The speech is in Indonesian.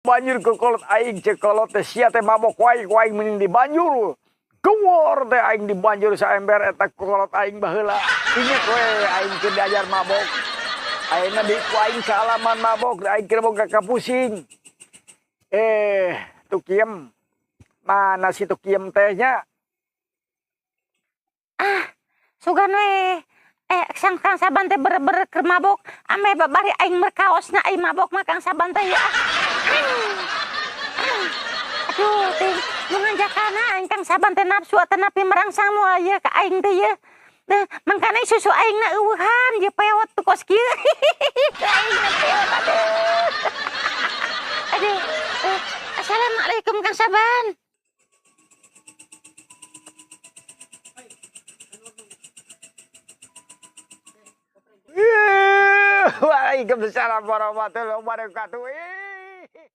banjur ke kolot aing cek kolot teh sia teh mabok wae mending di banjur. Kewor teh aing di banjur saember eta kolot aing baheula. Inget we aing keur diajar mabok. Ayeuna di ku aing salaman mabok aing keur boga kapusing. Tukiem. Mana si tukiem tehnya? Sugan we. Sang Kang Saban teh bener-bener keur mabok, ame babari aing merkaosna aing mabok mah Kang Saban teh ya. Aduh, teh nganjakana aing Kang Saban teh nafsu atanapi merangsang moal ieu ka aing teh ya. Mangkana susu aingna eueuhan ye pewot tu kos kieu. Aingna pewot aduh. Assalamualaikum Kang Saban. Waalaikumsalam warahmatullahi wabarakatuh.